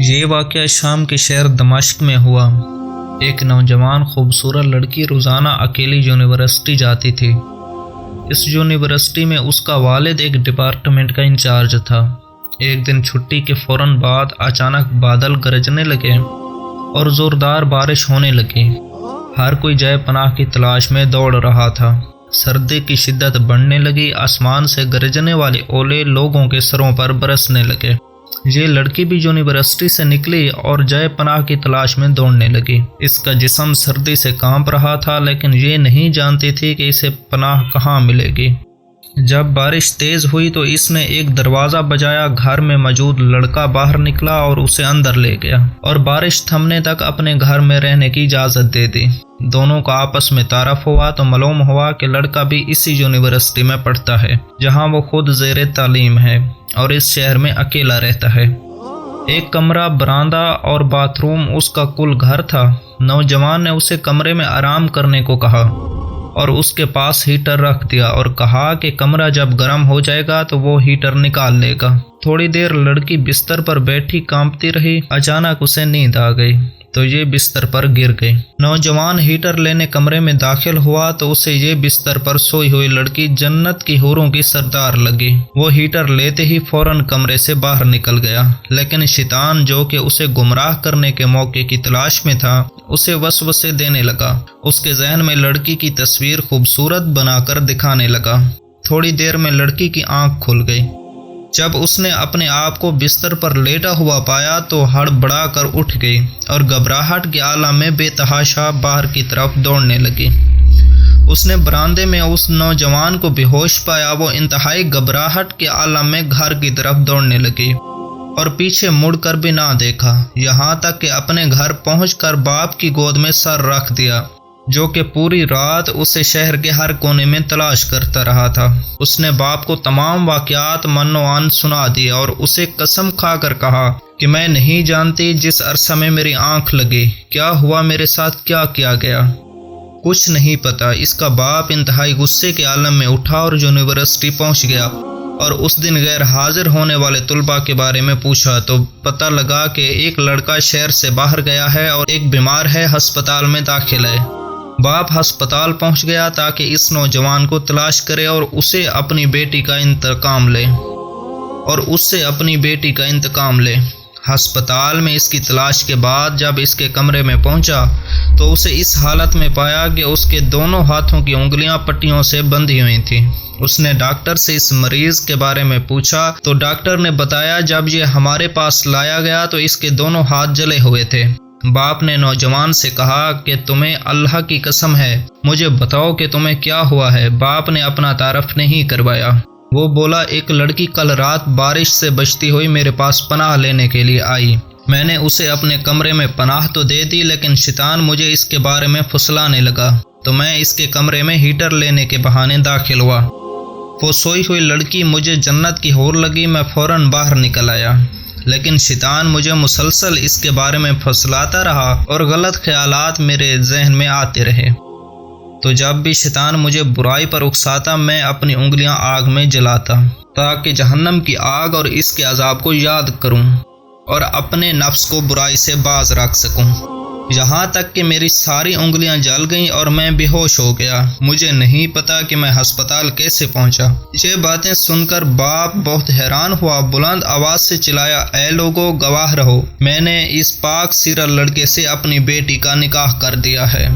یہ واقعہ شام کے شہر دمشق میں ہوا۔ ایک نوجوان خوبصورت لڑکی روزانہ اکیلی یونیورسٹی جاتی تھی۔ اس یونیورسٹی میں اس کا والد ایک ڈپارٹمنٹ کا انچارج تھا۔ ایک دن چھٹی کے فوراً بعد اچانک بادل گرجنے لگے اور زوردار بارش ہونے لگی۔ ہر کوئی جائے پناہ کی تلاش میں دوڑ رہا تھا۔ سردی کی شدت بڑھنے لگی، آسمان سے گرجنے والے اولے لوگوں کے سروں پر برسنے لگے۔ یہ لڑکی بھی یونیورسٹی سے نکلی اور جائے پناہ کی تلاش میں دوڑنے لگی۔ اس کا جسم سردی سے کانپ رہا تھا، لیکن یہ نہیں جانتی تھی کہ اسے پناہ کہاں ملے گی۔ جب بارش تیز ہوئی تو اس نے ایک دروازہ بجایا۔ گھر میں موجود لڑکا باہر نکلا اور اسے اندر لے گیا اور بارش تھمنے تک اپنے گھر میں رہنے کی اجازت دے دی۔ دونوں کا آپس میں تعارف ہوا تو معلوم ہوا کہ لڑکا بھی اسی یونیورسٹی میں پڑھتا ہے جہاں وہ خود زیر تعلیم ہے اور اس شہر میں اکیلا رہتا ہے۔ ایک کمرہ، برآمدہ اور باتھ روم اس کا کل گھر تھا۔ نوجوان نے اسے کمرے میں آرام کرنے کو کہا اور اس کے پاس ہیٹر رکھ دیا اور کہا کہ کمرہ جب گرم ہو جائے گا تو وہ ہیٹر نکال لے گا۔ تھوڑی دیر لڑکی بستر پر بیٹھی کانپتی رہی۔ اچانک اسے نیند آ گئی تو یہ بستر پر گر گئی۔ نوجوان ہیٹر لینے کمرے میں داخل ہوا تو اسے یہ بستر پر سوئی ہوئی لڑکی جنت کی حوروں کی سردار لگی۔ وہ ہیٹر لیتے ہی فوراً کمرے سے باہر نکل گیا، لیکن شیطان جو کہ اسے گمراہ کرنے کے موقع کی تلاش میں تھا اسے وسوسے دینے لگا۔ اس کے ذہن میں لڑکی کی تصویر خوبصورت بنا کر دکھانے لگا۔ تھوڑی دیر میں لڑکی کی آنکھ کھل گئی۔ جب اس نے اپنے آپ کو بستر پر لیٹا ہوا پایا تو ہڑبڑا کر اٹھ گئی اور گھبراہٹ کے عالم میں بے تحاشا باہر کی طرف دوڑنے لگی۔ اس نے برآمدے میں اس نوجوان کو بے ہوش پایا۔ وہ انتہائی گھبراہٹ کے عالم میں گھر کی طرف دوڑنے لگی اور پیچھے مڑ کر بھی نہ دیکھا، یہاں تک کہ اپنے گھر پہنچ کر باپ کی گود میں سر رکھ دیا، جو کہ پوری رات اسے شہر کے ہر کونے میں تلاش کرتا رہا تھا۔ اس نے باپ کو تمام واقعات من و عن سنا دیے اور اسے قسم کھا کر کہا کہ میں نہیں جانتی جس عرصہ میں میری آنکھ لگی کیا ہوا، میرے ساتھ کیا کیا گیا، کچھ نہیں پتا۔ اس کا باپ انتہائی غصے کے عالم میں اٹھا اور یونیورسٹی پہنچ گیا اور اس دن غیر حاضر ہونے والے طلباء کے بارے میں پوچھا تو پتہ لگا کہ ایک لڑکا شہر سے باہر گیا ہے اور ایک بیمار ہے، ہسپتال میں داخل ہے۔ باپ ہسپتال پہنچ گیا تاکہ اس نوجوان کو تلاش کرے اور اسے اپنی بیٹی کا انتقام لے۔ ہسپتال میں اس کی تلاش کے بعد جب اس کے کمرے میں پہنچا تو اسے اس حالت میں پایا کہ اس کے دونوں ہاتھوں کی انگلیاں پٹیوں سے بندھی ہوئی تھیں۔ اس نے ڈاکٹر سے اس مریض کے بارے میں پوچھا تو ڈاکٹر نے بتایا جب یہ ہمارے پاس لایا گیا تو اس کے دونوں ہاتھ جلے ہوئے تھے۔ باپ نے نوجوان سے کہا کہ تمہیں اللہ کی قسم ہے، مجھے بتاؤ کہ تمہیں کیا ہوا ہے۔ باپ نے اپنا تعارف نہیں کروایا۔ وہ بولا ایک لڑکی کل رات بارش سے بچتی ہوئی میرے پاس پناہ لینے کے لیے آئی۔ میں نے اسے اپنے کمرے میں پناہ تو دے دی، لیکن شیطان مجھے اس کے بارے میں پھسلانے لگا تو میں اس کے کمرے میں ہیٹر لینے کے بہانے داخل ہوا۔ وہ سوئی ہوئی لڑکی مجھے جنت کی حور لگی، میں فوراً باہر نکل آیا، لیکن شیطان مجھے مسلسل اس کے بارے میں پھسلاتا رہا اور غلط خیالات میرے ذہن میں آتے رہے۔ تو جب بھی شیطان مجھے برائی پر اکساتا میں اپنی انگلیاں آگ میں جلاتا تاکہ جہنم کی آگ اور اس کے عذاب کو یاد کروں اور اپنے نفس کو برائی سے باز رکھ سکوں، یہاں تک کہ میری ساری انگلیاں جل گئیں اور میں بے ہوش ہو گیا۔ مجھے نہیں پتا کہ میں ہسپتال کیسے پہنچا۔ یہ باتیں سن کر باپ بہت حیران ہوا، بلند آواز سے چلایا، اے لوگو گواہ رہو، میں نے اس پاک سیرت لڑکے سے اپنی بیٹی کا نکاح کر دیا ہے۔